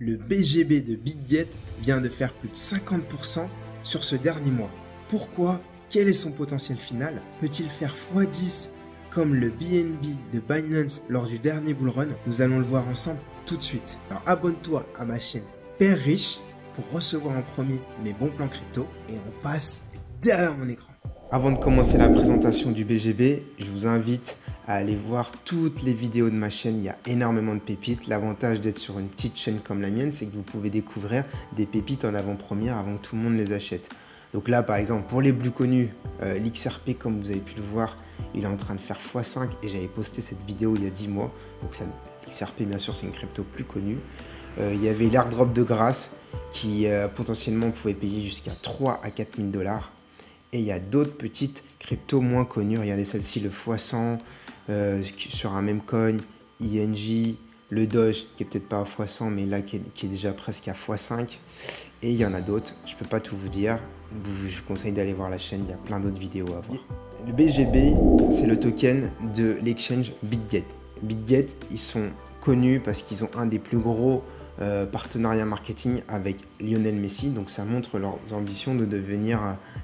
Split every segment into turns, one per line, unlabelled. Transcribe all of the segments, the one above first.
le BGB de Bitget vient de faire plus de 50% sur ce dernier mois. Pourquoi? Quel est son potentiel final? Peut-il faire x10 comme le BNB de Binance lors du dernier bull run? Nous allons le voir ensemble tout de suite. Alors abonne-toi à ma chaîne Père Riche pour recevoir en premier mes bons plans crypto et on passe derrière mon écran. Avant de commencer la présentation du BGB, je vous invite à aller voir toutes les vidéos de ma chaîne. Il y a énormément de pépites. L'avantage d'être sur une petite chaîne comme la mienne, c'est que vous pouvez découvrir des pépites en avant-première avant que tout le monde les achète. Donc là, par exemple, pour les plus connus, l'XRP, comme vous avez pu le voir, il est en train de faire x5 et j'avais posté cette vidéo il y a 10 mois. Donc l'XRP, bien sûr, c'est une crypto plus connue. Il y avait l'airdrop de grâce qui potentiellement pouvait payer jusqu'à 3 à 4 000 $. Et il y a d'autres petites cryptos moins connues. Regardez celle-ci, le x100 sur un même coin, INJ, le Doge qui est peut-être pas à x100 mais là qui est déjà presque à x5. Et il y en a d'autres, je ne peux pas tout vous dire. Je vous conseille d'aller voir la chaîne, il y a plein d'autres vidéos à voir. Le BGB, c'est le token de l'exchange Bitget. Bitget, ils sont connus parce qu'ils ont un des plus gros partenariat marketing avec Lionel Messi, donc ça montre leurs ambitions de devenir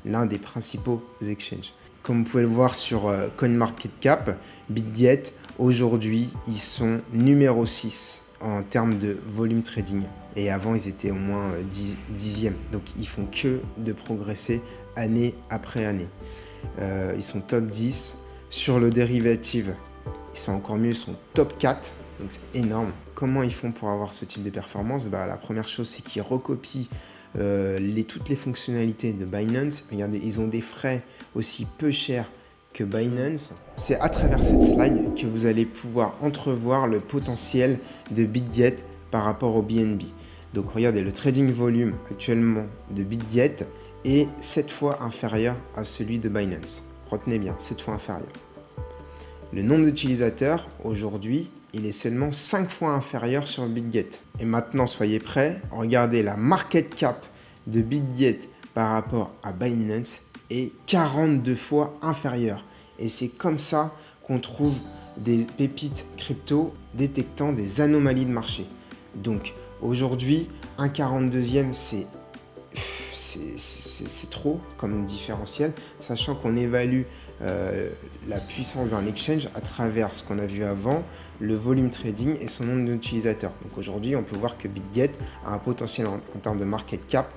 l'un des principaux exchanges. Comme vous pouvez le voir sur CoinMarketCap, Bitget, aujourd'hui, ils sont numéro 6 en termes de volume trading. Et avant, ils étaient au moins 10e. Donc, ils font que de progresser année après année. Ils sont top 10. Sur le dérivative, ils sont encore mieux, ils sont top 4. Donc c'est énorme. Comment ils font pour avoir ce type de performance? La première chose, c'est qu'ils recopient toutes les fonctionnalités de Binance. Regardez, ils ont des frais aussi peu chers que Binance. C'est à travers cette slide que vous allez pouvoir entrevoir le potentiel de Bitget par rapport au BNB. Donc regardez, le trading volume actuellement de Bitget est 7 fois inférieur à celui de Binance. Retenez bien, 7 fois inférieur. Le nombre d'utilisateurs aujourd'hui, il est seulement 5 fois inférieur sur Bitget. Et maintenant, soyez prêts, regardez la market cap de Bitget par rapport à Binance est 42 fois inférieure. Et c'est comme ça qu'on trouve des pépites crypto détectant des anomalies de marché. Donc aujourd'hui, un 42e, c'est trop comme différentiel, sachant qu'on évalue la puissance d'un exchange à travers ce qu'on a vu avant, le volume trading et son nombre d'utilisateurs. Donc aujourd'hui, on peut voir que Bitget a un potentiel en termes de market cap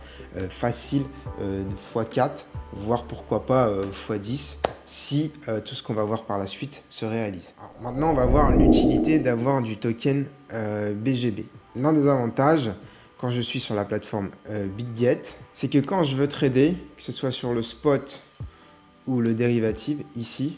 facile de x4, voire pourquoi pas x10 si tout ce qu'on va voir par la suite se réalise. Alors, maintenant, on va voir l'utilité d'avoir du token BGB. L'un des avantages quand je suis sur la plateforme Bitget, c'est que quand je veux trader, que ce soit sur le spot ou le dérivative, ici,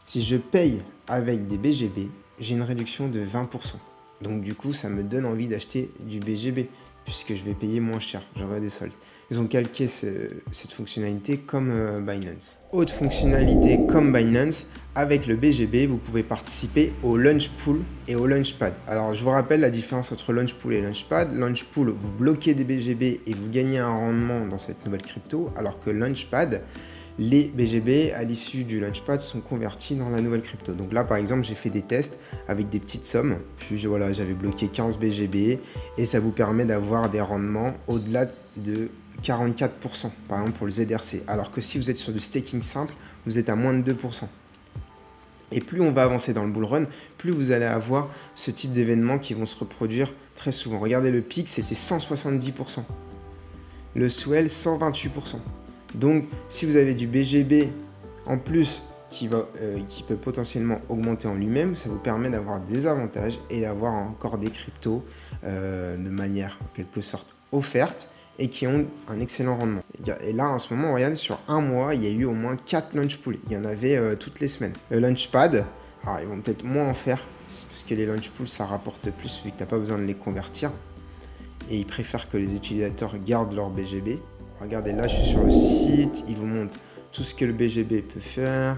si je paye avec des BGB, j'ai une réduction de 20%. Donc du coup, ça me donne envie d'acheter du BGB, puisque je vais payer moins cher, j'aurai des soldes. Ils ont calqué cette fonctionnalité comme Binance. Autre fonctionnalité comme Binance, avec le BGB, vous pouvez participer au Launchpool et au Launchpad. Alors, je vous rappelle la différence entre Launchpool et Launchpad. Launchpool, vous bloquez des BGB et vous gagnez un rendement dans cette nouvelle crypto, alors que Launchpad, les BGB à l'issue du Launchpad sont convertis dans la nouvelle crypto. Donc là, par exemple, j'ai fait des tests avec des petites sommes. Puis voilà, j'avais bloqué 15 BGB et ça vous permet d'avoir des rendements au-delà de 44%, par exemple pour le ZRC. Alors que si vous êtes sur du staking simple, vous êtes à moins de 2%. Et plus on va avancer dans le bull run, plus vous allez avoir ce type d'événements qui vont se reproduire très souvent. Regardez, le pic, c'était 170%. Le swell, 128%. Donc, si vous avez du BGB en plus qui peut potentiellement augmenter en lui-même, ça vous permet d'avoir des avantages et d'avoir encore des cryptos de manière en quelque sorte offerte et qui ont un excellent rendement. Et là, en ce moment, regardez, sur un mois, il y a eu au moins 4 launch pools. Il y en avait toutes les semaines. Le Launchpad, alors ils vont peut-être moins en faire, parce que les launch pools, ça rapporte plus, vu que tu n'as pas besoin de les convertir. Et ils préfèrent que les utilisateurs gardent leur BGB. Regardez, là, je suis sur le site, ils vous montrent tout ce que le BGB peut faire,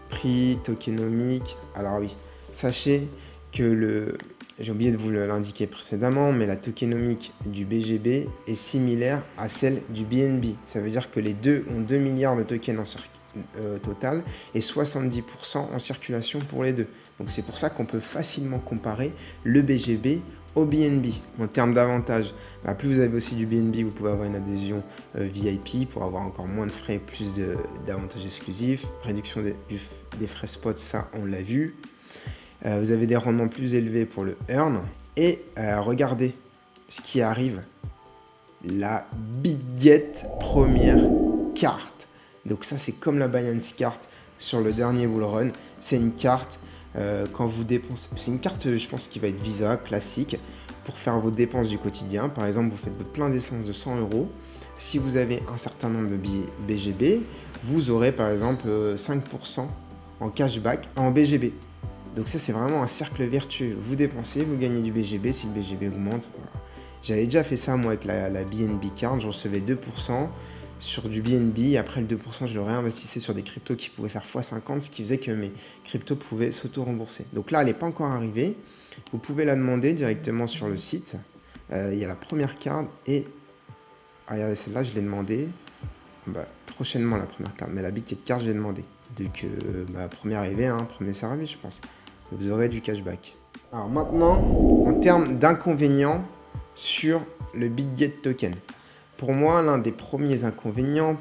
prix, tokenomique. Alors oui, sachez que j'ai oublié de vous l'indiquer précédemment, mais la tokenomique du BGB est similaire à celle du BNB. Ça veut dire que les deux ont 2 milliards de tokens en total et 70% en circulation pour les deux. Donc c'est pour ça qu'on peut facilement comparer le BGB au BNB, en termes d'avantages, plus vous avez aussi du BNB, vous pouvez avoir une adhésion VIP pour avoir encore moins de frais, plus d'avantages exclusifs, réduction des frais spot, ça on l'a vu. Vous avez des rendements plus élevés pour le earn. Et regardez ce qui arrive, la Bitget première carte. Donc ça c'est comme la Binance Card sur le dernier bull run. C'est une carte quand vous dépensez, c'est une carte je pense qui va être Visa classique pour faire vos dépenses du quotidien. Par exemple, vous faites votre plein d'essence de 100 €. Si vous avez un certain nombre de billets BGB, vous aurez par exemple 5% en cashback en BGB. Donc ça c'est vraiment un cercle vertueux. Vous dépensez, vous gagnez du BGB, si le BGB augmente. Voilà. J'avais déjà fait ça moi avec la BNB Card, je recevais 2% sur du BNB, après le 2% je le réinvestissais sur des cryptos qui pouvaient faire x50, ce qui faisait que mes cryptos pouvaient s'auto-rembourser. Donc là elle n'est pas encore arrivée, vous pouvez la demander directement sur le site. Il y a la première carte et regardez celle-là je l'ai demandé. Prochainement la première carte, mais la Bitget Card je l'ai demandé. Donc première arrivée, premier service je pense. Vous aurez du cashback. Alors maintenant, en termes d'inconvénients sur le Bitget token. Pour moi, l'un des premiers inconvénients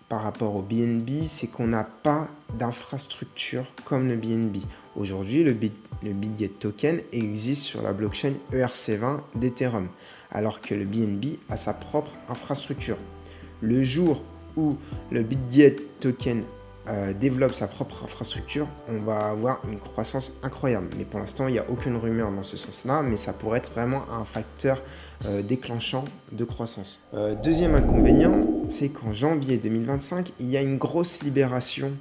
par rapport au BNB, c'est qu'on n'a pas d'infrastructure comme le BNB. Aujourd'hui, le Bitget token existe sur la blockchain ERC20 d'Ethereum, alors que le BNB a sa propre infrastructure. Le jour où le Bitget token développe sa propre infrastructure, on va avoir une croissance incroyable. Mais pour l'instant, il n'y a aucune rumeur dans ce sens-là, mais ça pourrait être vraiment un facteur déclenchant de croissance. Deuxième inconvénient, c'est qu'en janvier 2025, il y a une grosse libération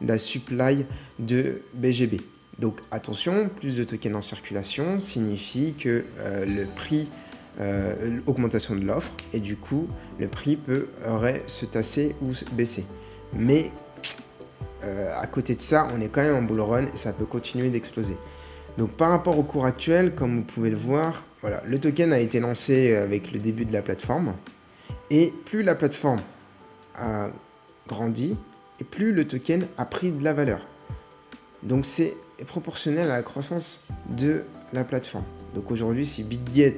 de la supply de BGB. Donc attention, plus de tokens en circulation signifie que le prix augmentation de l'offre et du coup le prix pourrait se tasser ou baisser. Mais à côté de ça, on est quand même en bull run et ça peut continuer d'exploser. Donc par rapport au cours actuel, comme vous pouvez le voir, voilà, le token a été lancé avec le début de la plateforme et plus la plateforme a grandi et plus le token a pris de la valeur. Donc c'est proportionnel à la croissance de la plateforme. Donc aujourd'hui, si Bitget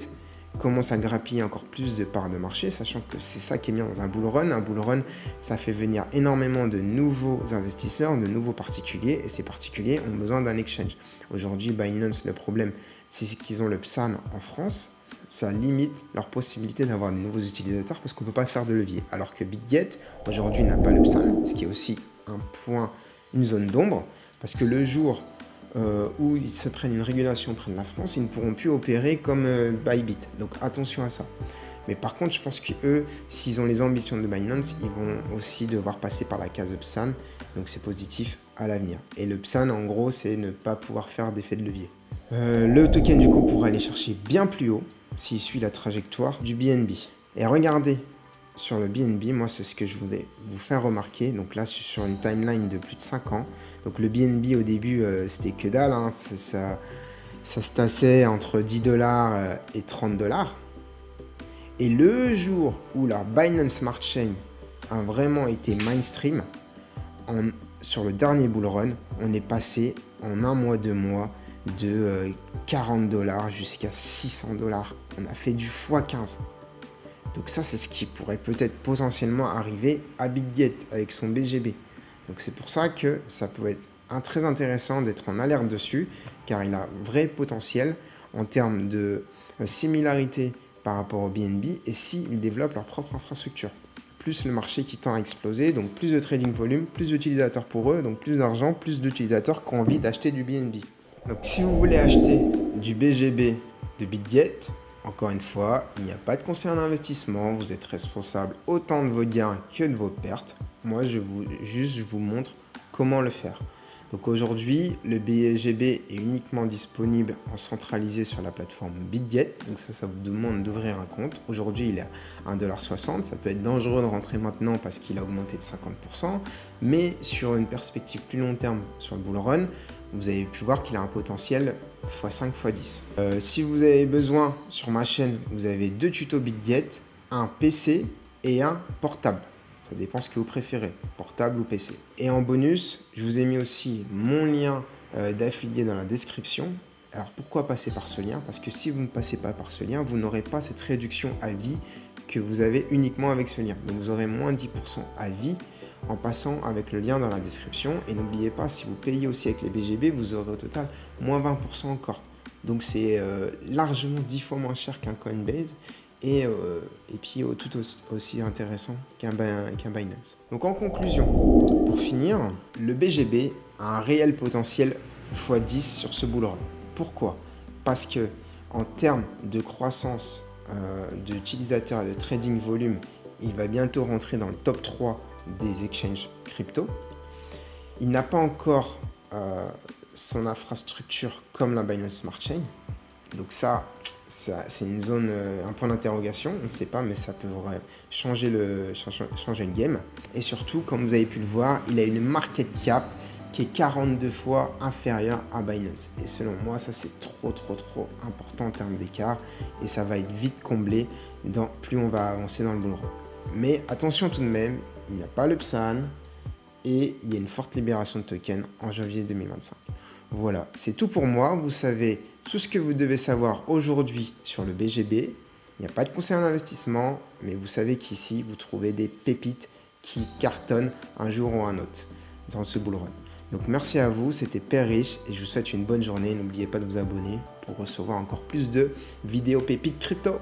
commence à grappiller encore plus de parts de marché, sachant que c'est ça qui est bien dans un bull run. Un bull run, ça fait venir énormément de nouveaux investisseurs, de nouveaux particuliers, et ces particuliers ont besoin d'un exchange. Aujourd'hui, Binance, le problème, c'est qu'ils ont le PSAN en France. Ça limite leur possibilité d'avoir de nouveaux utilisateurs parce qu'on ne peut pas faire de levier. Alors que Bitget, aujourd'hui, n'a pas le PSAN, ce qui est aussi un point, une zone d'ombre, parce que le jour où ils se prennent une régulation auprès de la France, ils ne pourront plus opérer comme Bybit. Donc attention à ça. Mais par contre, je pense qu'eux, s'ils ont les ambitions de Binance, ils vont aussi devoir passer par la case PSAN. Donc c'est positif à l'avenir. Et le PSAN, en gros, c'est ne pas pouvoir faire d'effet de levier. Le token, du coup, pourra aller chercher bien plus haut s'il suit la trajectoire du BNB. Et regardez, sur le BNB, moi, c'est ce que je voulais vous faire remarquer. Donc là, sur une timeline de plus de 5 ans. Donc le BNB, au début, c'était que dalle. Hein. Ça se tassait entre 10 $ et 30 $. Et le jour où la Binance Smart Chain a vraiment été mainstream, sur le dernier bull run, on est passé en un mois, 2 mois, de 40 $ jusqu'à 600 $. On a fait du x15. Donc ça, c'est ce qui pourrait peut-être potentiellement arriver à Bitget avec son BGB. Donc c'est pour ça que ça peut être très intéressant d'être en alerte dessus, car il a un vrai potentiel en termes de similarité par rapport au BNB, et s'ils développent leur propre infrastructure. Plus le marché qui tend à exploser, donc plus de trading volume, plus d'utilisateurs pour eux, donc plus d'argent, plus d'utilisateurs qui ont envie d'acheter du BNB. Donc si vous voulez acheter du BGB de Bitget, encore une fois, il n'y a pas de conseil en investissement, vous êtes responsable autant de vos gains que de vos pertes. Moi, je vous montre comment le faire. Donc aujourd'hui, le BGB est uniquement disponible en centralisé sur la plateforme Bitget. Donc ça vous demande d'ouvrir un compte. Aujourd'hui, il est à 1,60 $. Ça peut être dangereux de rentrer maintenant parce qu'il a augmenté de 50%. Mais sur une perspective plus long terme sur le bull run, vous avez pu voir qu'il a un potentiel x5, x10. Si vous avez besoin, sur ma chaîne, vous avez 2 tutos Bitget, un PC et un portable. Ça dépend ce que vous préférez, portable ou PC. Et en bonus, je vous ai mis aussi mon lien d'affilié dans la description Alors pourquoi passer par ce lien? Parce que si vous ne passez pas par ce lien, vous n'aurez pas cette réduction à vie que vous avez uniquement avec ce lien. Donc vous aurez moins 10% à vie en passant avec le lien dans la description. Et n'oubliez pas, si vous payez aussi avec les BGB, vous aurez au total moins 20% encore. Donc c'est largement 10 fois moins cher qu'un Coinbase et puis tout aussi intéressant qu'un Binance. Donc en conclusion, pour finir, le BGB a un réel potentiel x10 sur ce bull run. Pourquoi? Parce que en termes de croissance d'utilisateurs et de trading volume, il va bientôt rentrer dans le top 3 des exchanges crypto. Il n'a pas encore son infrastructure comme la Binance Smart Chain. Donc ça c'est une zone, un point d'interrogation. On ne sait pas, mais ça peut changer le game. Et surtout, comme vous avez pu le voir, il a une market cap qui est 42 fois inférieure à Binance. Et selon moi, ça c'est trop important en termes d'écart. Et ça va être vite comblé plus on va avancer dans le bull run. Mais attention tout de même, il n'y a pas le PSAN et il y a une forte libération de tokens en janvier 2025. Voilà, c'est tout pour moi. Vous savez tout ce que vous devez savoir aujourd'hui sur le BGB. Il n'y a pas de conseil en investissement, mais vous savez qu'ici, vous trouvez des pépites qui cartonnent un jour ou un autre dans ce bull run. Donc merci à vous, c'était Père Riche et je vous souhaite une bonne journée. N'oubliez pas de vous abonner pour recevoir encore plus de vidéos pépites crypto.